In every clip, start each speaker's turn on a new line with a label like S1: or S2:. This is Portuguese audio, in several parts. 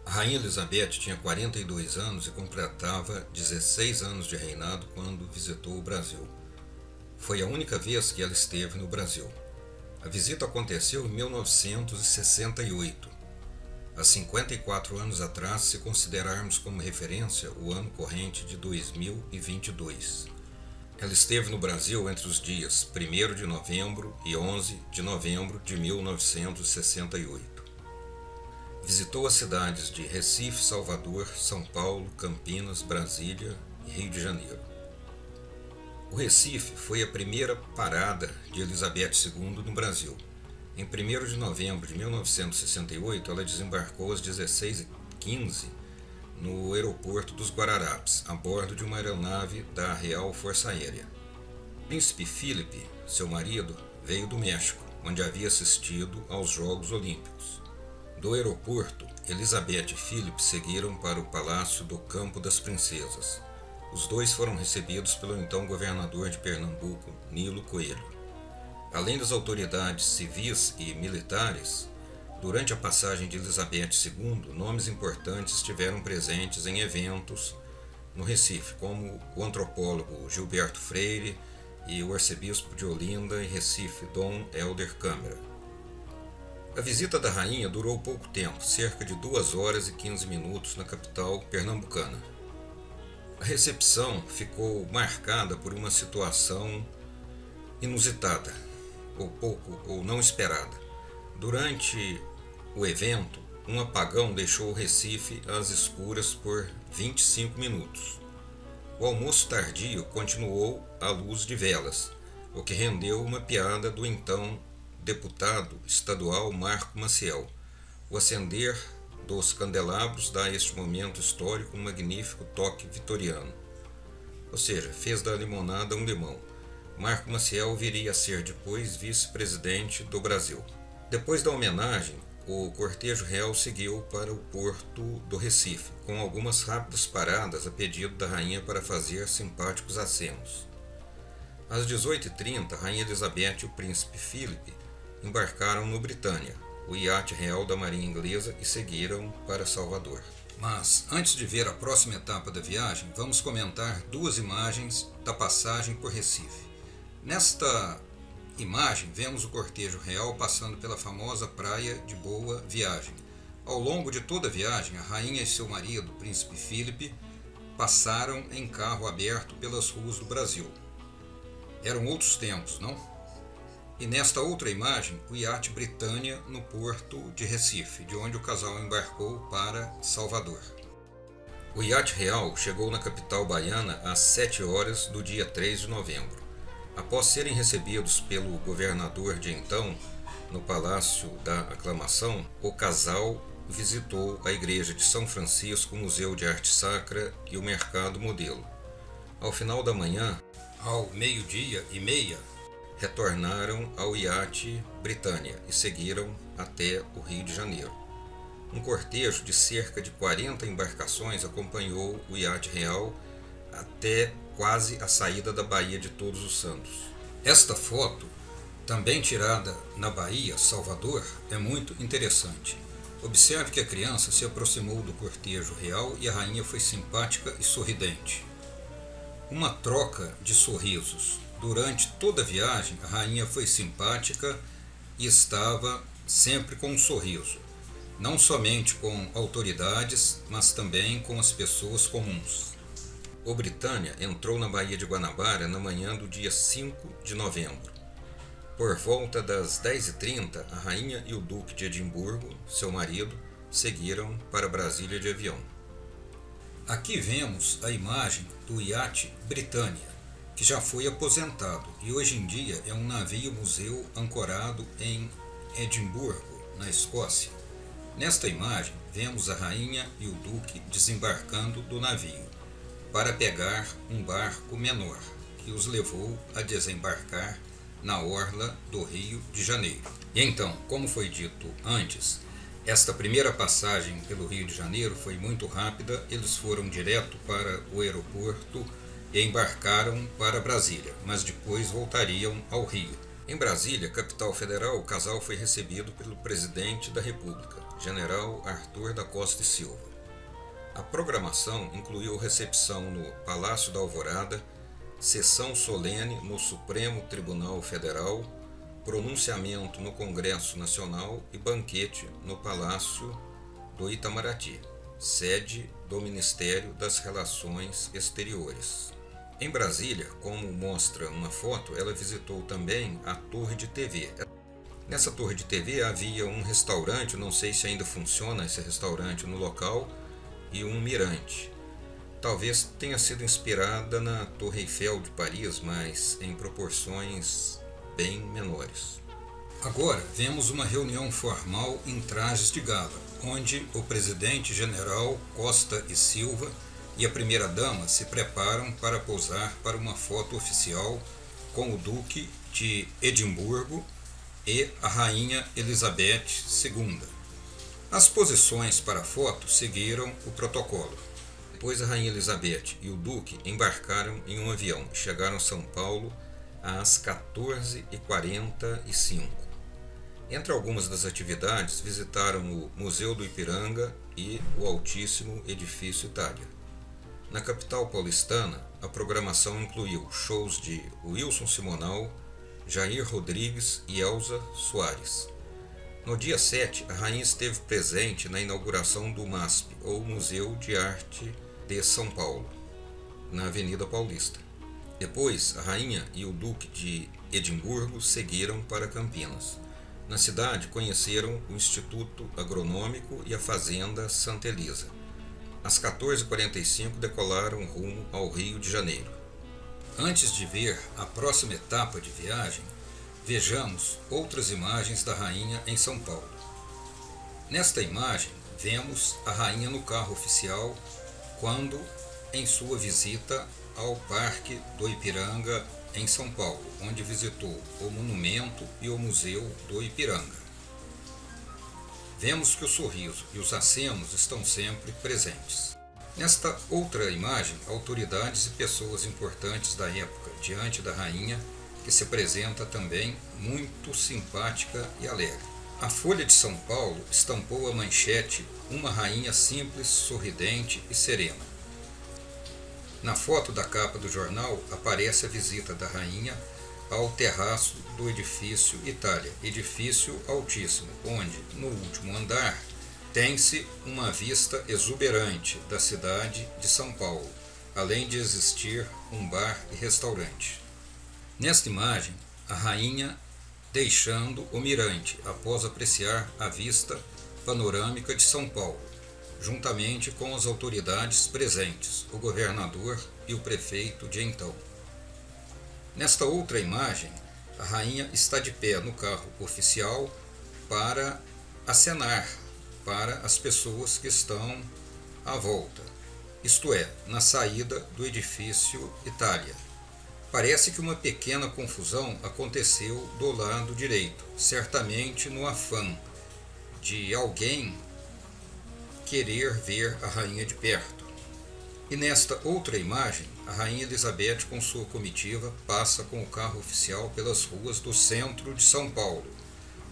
S1: A Rainha Elizabeth tinha 42 anos e completava 16 anos de reinado quando visitou o Brasil. Foi a única vez que ela esteve no Brasil. A visita aconteceu em 1968, há 54 anos atrás, se considerarmos como referência o ano corrente de 2022. Ela esteve no Brasil entre os dias 1º de novembro e 11 de novembro de 1968. Visitou as cidades de Recife, Salvador, São Paulo, Campinas, Brasília e Rio de Janeiro. O Recife foi a primeira parada de Elizabeth II no Brasil. Em 1º de novembro de 1968, ela desembarcou às 16h15 no aeroporto dos Guararapes, a bordo de uma aeronave da Real Força Aérea. O príncipe Felipe, seu marido, veio do México, onde havia assistido aos Jogos Olímpicos. Do aeroporto, Elizabeth e Philip seguiram para o Palácio do Campo das Princesas. Os dois foram recebidos pelo então governador de Pernambuco, Nilo Coelho. Além das autoridades civis e militares, durante a passagem de Elizabeth II, nomes importantes estiveram presentes em eventos no Recife, como o antropólogo Gilberto Freire e o arcebispo de Olinda e Recife, Dom Helder Câmara. A visita da rainha durou pouco tempo, cerca de 2 horas e 15 minutos na capital pernambucana. A recepção ficou marcada por uma situação inusitada, ou não esperada. Durante o evento, um apagão deixou o Recife às escuras por 25 minutos. O almoço tardio continuou à luz de velas, o que rendeu uma piada do então deputado estadual Marco Maciel. O acender dos candelabros dá a este momento histórico um magnífico toque vitoriano. Ou seja, fez da limonada um limão. Marco Maciel viria a ser depois vice-presidente do Brasil. Depois da homenagem, o cortejo real seguiu para o porto do Recife, com algumas rápidas paradas a pedido da rainha para fazer simpáticos acenos. Às 18h30, a rainha Elizabeth e o príncipe Philip embarcaram no Britânia, o iate real da Marinha Inglesa, e seguiram para Salvador. Mas, antes de ver a próxima etapa da viagem, vamos comentar 2 imagens da passagem por Recife. Nesta imagem, vemos o cortejo real passando pela famosa praia de Boa Viagem. Ao longo de toda a viagem, a rainha e seu marido, o príncipe Philip, passaram em carro aberto pelas ruas do Brasil. Eram outros tempos, não? E nesta outra imagem, o iate Britânia no porto de Recife, de onde o casal embarcou para Salvador. O iate real chegou na capital baiana às 7 horas do dia 3 de novembro. Após serem recebidos pelo governador de então, no Palácio da Aclamação, o casal visitou a igreja de São Francisco, o Museu de Arte Sacra e o Mercado Modelo. Ao final da manhã, ao 12h30, retornaram ao iate Britânia e seguiram até o Rio de Janeiro. Um cortejo de cerca de 40 embarcações acompanhou o iate real até quase a saída da Baía de Todos os Santos. Esta foto, também tirada na Bahia, Salvador, é muito interessante. Observe que a criança se aproximou do cortejo real e a rainha foi simpática e sorridente. Uma troca de sorrisos. Durante toda a viagem, a rainha foi simpática e estava sempre com um sorriso, não somente com autoridades, mas também com as pessoas comuns. O Britânia entrou na Baía de Guanabara na manhã do dia 5 de novembro. Por volta das 10h30, a rainha e o duque de Edimburgo, seu marido, seguiram para Brasília de avião. Aqui vemos a imagem do iate Britânia, que já foi aposentado e hoje em dia é um navio-museu ancorado em Edimburgo, na Escócia. Nesta imagem, vemos a rainha e o duque desembarcando do navio para pegar um barco menor, que os levou a desembarcar na orla do Rio de Janeiro. E então, como foi dito antes, esta primeira passagem pelo Rio de Janeiro foi muito rápida, eles foram direto para o aeroporto e embarcaram para Brasília, mas depois voltariam ao Rio. Em Brasília, capital federal, o casal foi recebido pelo presidente da República, general Arthur da Costa e Silva. A programação incluiu recepção no Palácio da Alvorada, sessão solene no Supremo Tribunal Federal, pronunciamento no Congresso Nacional e banquete no Palácio do Itamaraty, sede do Ministério das Relações Exteriores. Em Brasília, como mostra uma foto, ela visitou também a Torre de TV. Nessa torre de TV havia um restaurante, não sei se ainda funciona esse restaurante no local, e um mirante. Talvez tenha sido inspirada na Torre Eiffel de Paris, mas em proporções bem menores. Agora vemos uma reunião formal em trajes de gala, onde o presidente general Costa e Silva e a primeira-dama se preparam para posar para uma foto oficial com o Duque de Edimburgo e a Rainha Elizabeth II. As posições para a foto seguiram o protocolo. Depois a Rainha Elizabeth e o Duque embarcaram em um avião e chegaram a São Paulo às 14h45. Entre algumas das atividades, visitaram o Museu do Ipiranga e o Altíssimo Edifício Itália. Na capital paulistana, a programação incluiu shows de Wilson Simonal, Jair Rodrigues e Elza Soares. No dia 7, a rainha esteve presente na inauguração do MASP, ou Museu de Arte de São Paulo, na Avenida Paulista. Depois, a rainha e o Duque de Edimburgo seguiram para Campinas. Na cidade, conheceram o Instituto Agronômico e a Fazenda Santa Elisa. Às 14h45, decolaram rumo ao Rio de Janeiro. Antes de ver a próxima etapa de viagem, vejamos outras imagens da rainha em São Paulo. Nesta imagem, vemos a rainha no carro oficial quando em sua visita ao Parque do Ipiranga, em São Paulo, onde visitou o monumento e o Museu do Ipiranga. Vemos que o sorriso e os acenos estão sempre presentes. Nesta outra imagem, autoridades e pessoas importantes da época diante da rainha, que se apresenta também muito simpática e alegre. A Folha de São Paulo estampou a manchete "Uma rainha simples, sorridente e serena". Na foto da capa do jornal aparece a visita da rainha ao terraço do edifício Itália, edifício altíssimo, onde, no último andar, tem-se uma vista exuberante da cidade de São Paulo, além de existir um bar e restaurante. Nesta imagem, a rainha deixando o mirante após apreciar a vista panorâmica de São Paulo, juntamente com as autoridades presentes, o governador e o prefeito de então. Nesta outra imagem, a rainha está de pé no carro oficial para acenar para as pessoas que estão à volta, isto é, na saída do edifício Itália. Parece que uma pequena confusão aconteceu do lado direito, certamente no afã de alguém querer ver a rainha de perto. E nesta outra imagem, a rainha Elizabeth com sua comitiva passa com o carro oficial pelas ruas do centro de São Paulo,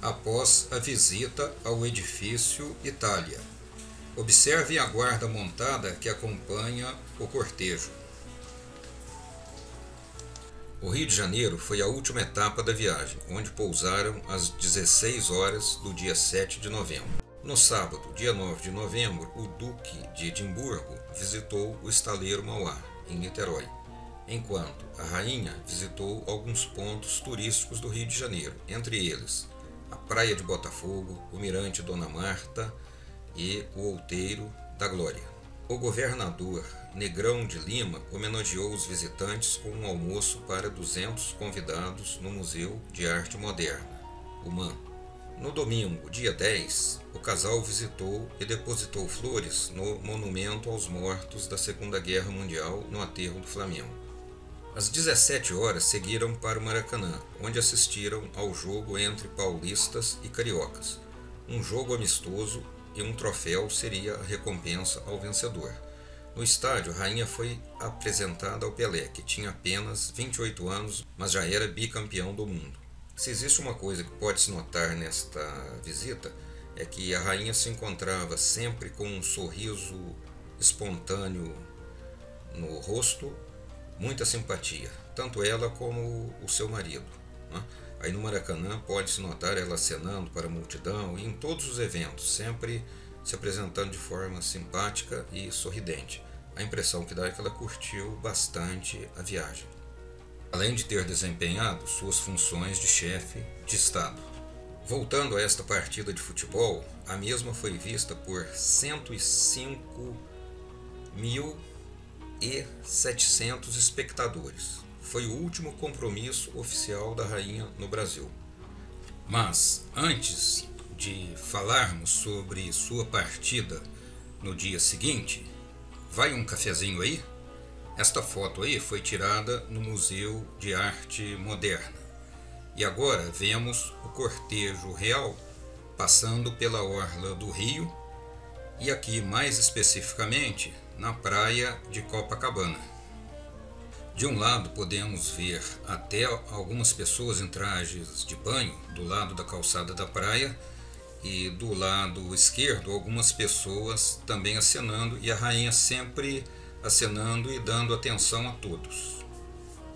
S1: após a visita ao edifício Itália. Observe a guarda montada que acompanha o cortejo. O Rio de Janeiro foi a última etapa da viagem, onde pousaram às 16 horas do dia 7 de novembro. No sábado, dia 9 de novembro, o Duque de Edimburgo visitou o estaleiro Mauá, em Niterói, enquanto a rainha visitou alguns pontos turísticos do Rio de Janeiro, entre eles a Praia de Botafogo, o Mirante Dona Marta e o Outeiro da Glória. O governador Negrão de Lima homenageou os visitantes com um almoço para 200 convidados no Museu de Arte Moderna, o MAM. No domingo, dia 10, o casal visitou e depositou flores no Monumento aos Mortos da Segunda Guerra Mundial, no Aterro do Flamengo. Às 17 horas, seguiram para o Maracanã, onde assistiram ao jogo entre paulistas e cariocas. Um jogo amistoso e um troféu seria a recompensa ao vencedor. No estádio, a rainha foi apresentada ao Pelé, que tinha apenas 28 anos, mas já era bicampeão do mundo. Se existe uma coisa que pode se notar nesta visita, é que a rainha se encontrava sempre com um sorriso espontâneo no rosto, muita simpatia, tanto ela como o seu marido, né? Aí no Maracanã pode-se notar ela acenando para a multidão e em todos os eventos, sempre se apresentando de forma simpática e sorridente. A impressão que dá é que ela curtiu bastante a viagem, além de ter desempenhado suas funções de chefe de Estado. Voltando a esta partida de futebol, a mesma foi vista por 105.700 espectadores. Foi o último compromisso oficial da rainha no Brasil. Mas, antes de falarmos sobre sua partida no dia seguinte, vai um cafezinho aí? Esta foto aí foi tirada no Museu de Arte Moderna. E agora vemos o cortejo real passando pela orla do Rio e aqui mais especificamente na praia de Copacabana. De um lado podemos ver até algumas pessoas em trajes de banho do lado da calçada da praia e do lado esquerdo algumas pessoas também acenando e a rainha sempre acenando e dando atenção a todos.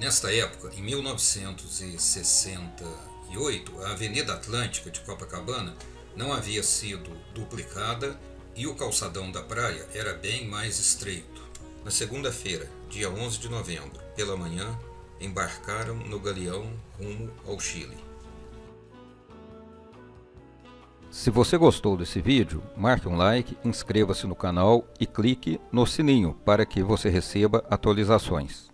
S1: Nesta época, em 1968, a Avenida Atlântica de Copacabana não havia sido duplicada e o calçadão da praia era bem mais estreito. Na segunda-feira, dia 11 de novembro, pela manhã, embarcaram no galeão rumo ao Chile.
S2: Se você gostou desse vídeo, marque um like, inscreva-se no canal e clique no sininho para que você receba atualizações.